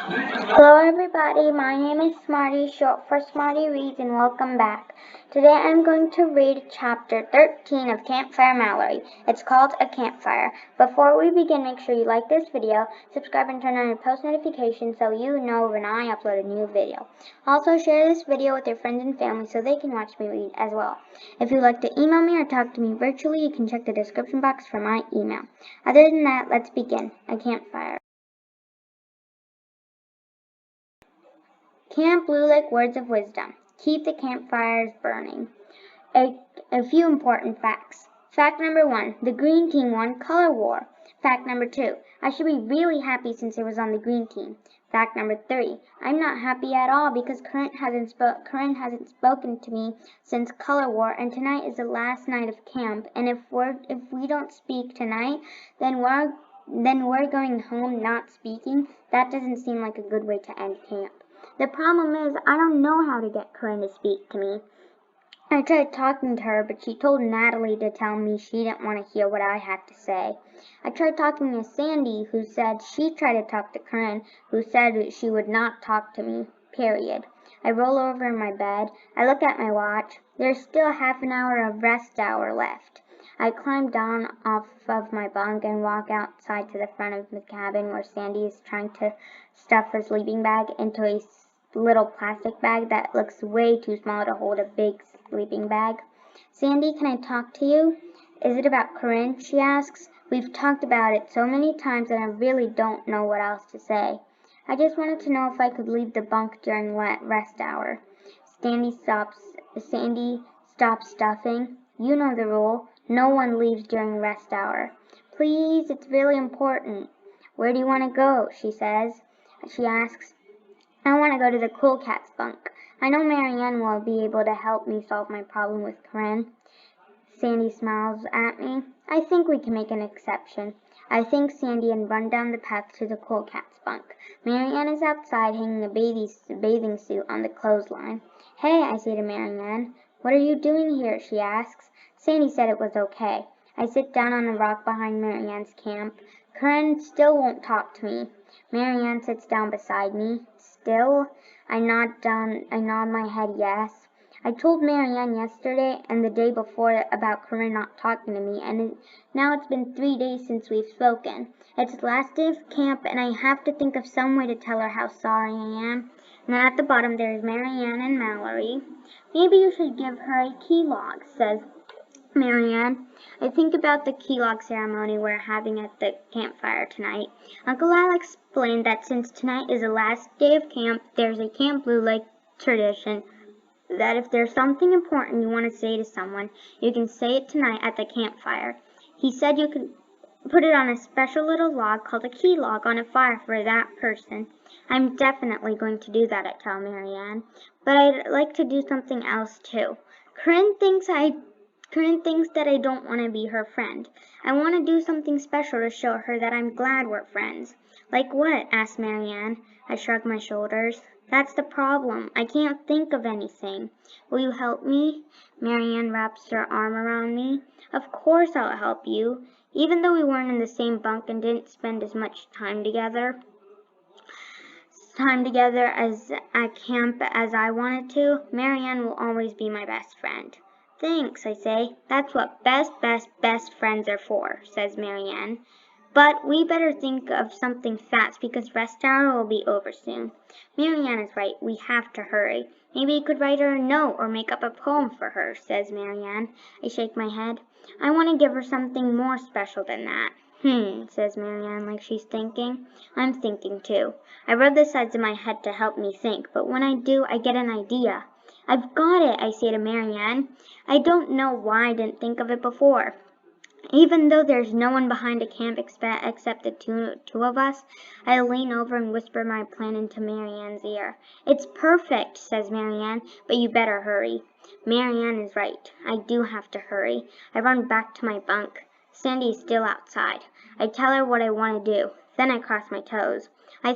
Hello everybody, my name is Smarty, short for Smarty Reads, and welcome back. Today I'm going to read chapter 13 of Campfire Mallory. It's called A Campfire. Before we begin, make sure you like this video, subscribe and turn on your post notifications so you know when I upload a new video. Also share this video with your friends and family so they can watch me read as well. If you'd like to email me or talk to me virtually, you can check the description box for my email. Other than that, let's begin. A Campfire. Camp Blue Lake Words of Wisdom. Keep the campfires burning. A few important facts. Fact number 1. The Green Team won Color War. Fact number 2. I should be really happy since I was on the Green Team. Fact number 3. I'm not happy at all because Current hasn't spoken to me since Color War, and tonight is the last night of camp, and if we don't speak tonight, then we're going home not speaking. That doesn't seem like a good way to end camp. The problem is, I don't know how to get Corinne to speak to me. I tried talking to her, but she told Natalie to tell me she didn't want to hear what I had to say. I tried talking to Sandy, who said she tried to talk to Corinne, who said she would not talk to me, period. I roll over in my bed. I look at my watch. There's still half an hour of rest hour left. I climb down off of my bunk and walk outside to the front of the cabin where Sandy is trying to stuff her sleeping bag into a little plastic bag that looks way too small to hold a big sleeping bag. Sandy, can I talk to you? Is it about Corinne? She asks. We've talked about it so many times and I really don't know what else to say. I just wanted to know if I could leave the bunk during rest hour. Sandy stops stuffing. You know the rule. No one leaves during rest hour. Please, it's really important. Where do you want to go? She asks. I want to go to the Cool Cat's bunk. I know Marianne will be able to help me solve my problem with Corinne. Sandy smiles at me. I think we can make an exception. I thank Sandy and run down the path to the Cool Cat's bunk. Marianne is outside hanging a bathing suit on the clothesline. Hey, I say to Marianne. What are you doing here? She asks. Sandy said it was okay. I sit down on a rock behind Marianne's camp. Corinne still won't talk to me. Marianne sits down beside me. Still? I nod my head yes. I told Marianne yesterday and the day before about Corinne not talking to me, and now it's been 3 days since we've spoken. It's the last day of camp, and I have to think of some way to tell her how sorry I am. And then at the bottom there's Marianne and Mallory. Maybe you should give her a key log, says Marianne. I think about the key log ceremony we're having at the campfire tonight. Uncle Al explained that since tonight is the last day of camp, there's a Camp Blue Lake tradition that if there's something important you want to say to someone, you can say it tonight at the campfire. He said you could put it on a special little log called a key log on a fire for that person. I'm definitely going to do that, I tell Marianne. But I'd like to do something else too. Corinne thinks that I don't want to be her friend. I want to do something special to show her that I'm glad we're friends. Like what? Asked Marianne. I shrug my shoulders. That's the problem. I can't think of anything. Will you help me? Marianne wraps her arm around me. Of course I'll help you. Even though we weren't in the same bunk and didn't spend as much time together as at camp as I wanted to, Marianne will always be my best friend. Thanks, I say. That's what best friends are for, says Marianne. But we better think of something fast because rest hour will be over soon. Marianne is right. We have to hurry. Maybe you could write her a note or make up a poem for her, says Marianne. I shake my head. I want to give her something more special than that. Says Marianne like she's thinking. I'm thinking too. I rub the sides of my head to help me think, but when I do, I get an idea. I've got it, I say to Marianne. I don't know why I didn't think of it before. Even though there's no one behind the camp except the two of us, I lean over and whisper my plan into Marianne's ear. It's perfect, says Marianne, but you better hurry. Marianne is right. I do have to hurry. I run back to my bunk. Sandy is still outside. I tell her what I want to do. Then I cross my toes. I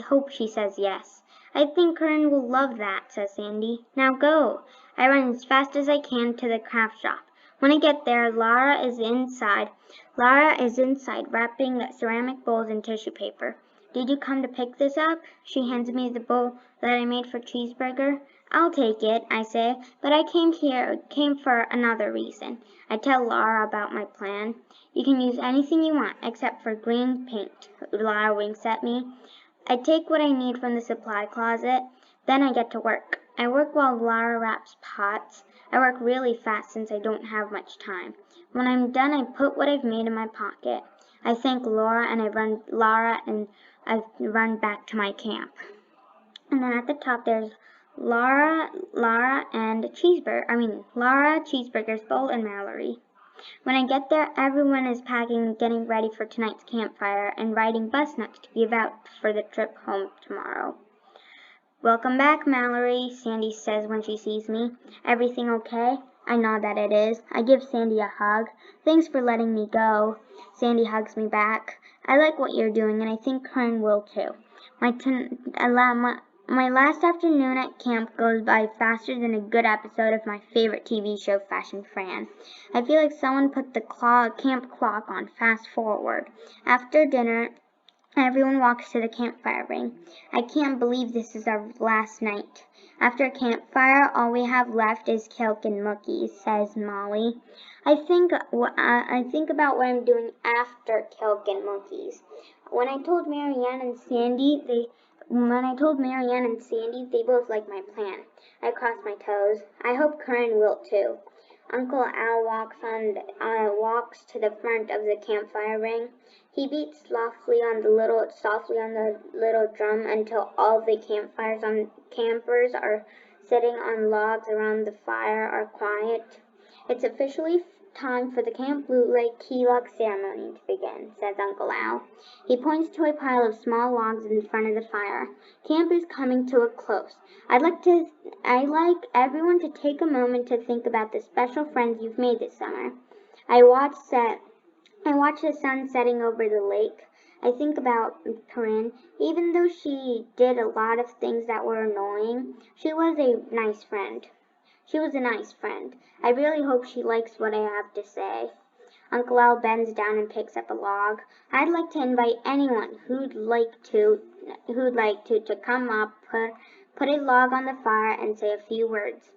hope she says yes. I think Corinne will love that, says Sandy. Now go. I run as fast as I can to the craft shop. When I get there, Lara is inside wrapping ceramic bowls in tissue paper. Did you come to pick this up? She hands me the bowl that I made for cheeseburger. I'll take it, I say, but I came for another reason. I tell Laura about my plan. You can use anything you want except for green paint. Laura winks at me. I take what I need from the supply closet, then I get to work. I work while Laura wraps pots. I work really fast since I don't have much time. When I'm done, I put what I've made in my pocket. I thank Laura and I run back to my camp. And then at the top there's Laura, Cheeseburger's Bowl, and Mallory. When I get there, everyone is packing and getting ready for tonight's campfire and writing bus notes to give out for the trip home tomorrow. Welcome back, Mallory, Sandy says when she sees me. Everything okay? I nod that it is. I give Sandy a hug. Thanks for letting me go. Sandy hugs me back. I like what you're doing, and I think Karen will too. My last afternoon at camp goes by faster than a good episode of my favorite TV show, Fashion Fran. I feel like someone put the camp clock on fast forward. After dinner, everyone walks to the campfire ring. I can't believe this is our last night. After campfire, all we have left is Kilk and Mookie, says Molly. I think about what I'm doing after Kilk and Mookie's. When I told Marianne and Sandy, they both liked my plan. I crossed my toes. I hope Karen will too. Uncle Al walks to the front of the campfire ring. He beats softly on the little drum until all the campers are sitting on logs around the fire are quiet. It's officially time for the Camp Blue Lake Key Log ceremony to begin, says Uncle Al. He points to a pile of small logs in front of the fire. Camp is coming to a close. I'd like everyone to take a moment to think about the special friends you've made this summer. I watch the sun setting over the lake. I think about Corinne. Even though she did a lot of things that were annoying, she was a nice friend. I really hope she likes what I have to say. Uncle Al bends down and picks up a log. I'd like to invite anyone who'd like to come up, put a log on the fire and say a few words.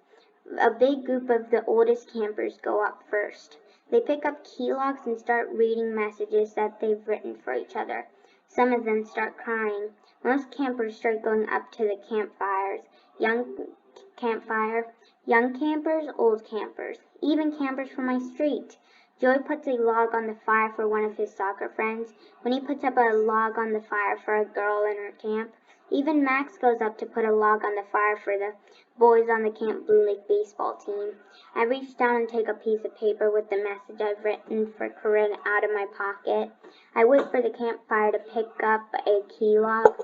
A big group of the oldest campers go up first. They pick up key logs and start reading messages that they've written for each other. Some of them start crying. Most campers start going up to the campfires. Young campers, old campers, even campers from my street. Joey puts a log on the fire for one of his soccer friends. When he puts up a log on the fire for a girl in her camp. Even Max goes up to put a log on the fire for the boys on the Camp Blue Lake baseball team. I reach down and take a piece of paper with the message I've written for Corinne out of my pocket. I wait for the campfire to pick up a key log.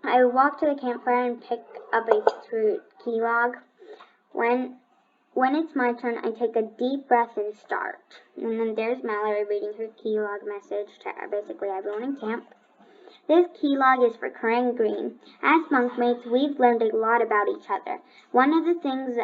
I walk to the campfire and pick up a key log. When it's my turn, I take a deep breath and start. And then there's Mallory reading her key log message to basically everyone in camp. This key log is for Corinne Green. As bunkmates, we've learned a lot about each other. One of the things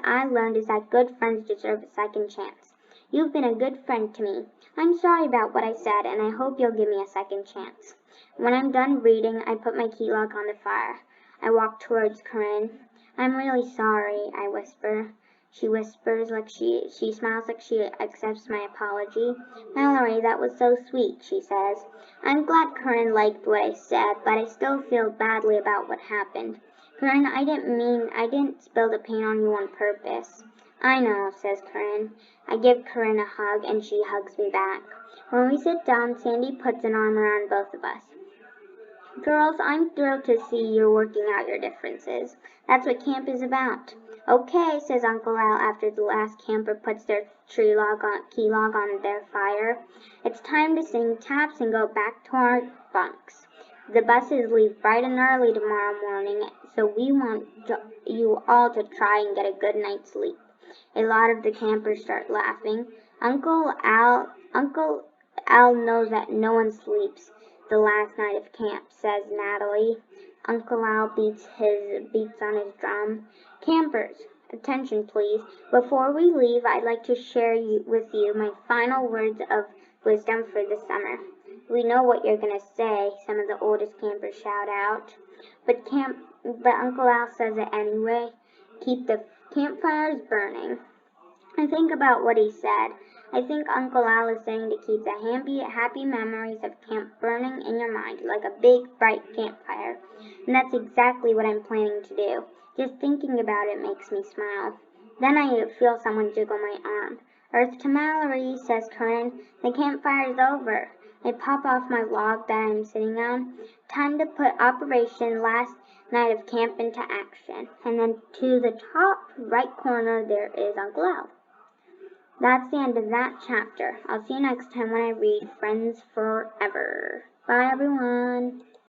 I learned is that good friends deserve a second chance. You've been a good friend to me. I'm sorry about what I said, and I hope you'll give me a second chance. When I'm done reading, I put my key log on the fire. I walk towards Corinne. I'm really sorry, I whisper. She whispers like she smiles like she accepts my apology. Mallory, that was so sweet, she says. I'm glad Corinne liked what I said, but I still feel badly about what happened. Corinne, I didn't spill the paint on you on purpose. I know, says Corinne. I give Corinne a hug, and she hugs me back. When we sit down, Sandy puts an arm around both of us. Girls, I'm thrilled to see you're working out your differences. That's what camp is about. Okay, says Uncle Al after the last camper puts their key log on their fire. It's time to sing taps and go back to our bunks. The buses leave bright and early tomorrow morning, so we want you all to try and get a good night's sleep. A lot of the campers start laughing. Uncle Al knows that no one sleeps the last night of camp, says Natalie. Uncle Al beats on his drum. Campers, attention please. Before we leave, I'd like to share with you my final words of wisdom for the summer. We know what you're going to say, some of the oldest campers shout out. But Uncle Al says it anyway. Keep the campfires burning. I think about what he said. I think Uncle Al is saying to keep the happy memories of camp burning in your mind like a big, bright campfire. And that's exactly what I'm planning to do. Just thinking about it makes me smile. Then I feel someone jiggle my arm. Earth to Mallory, says Corinne. The campfire's over. I pop off my log that I'm sitting on. Time to put Operation Last Night of Camp into action. And then to the top right corner there is Uncle Al. That's the end of that chapter. I'll see you next time when I read Friends Forever. Bye, everyone.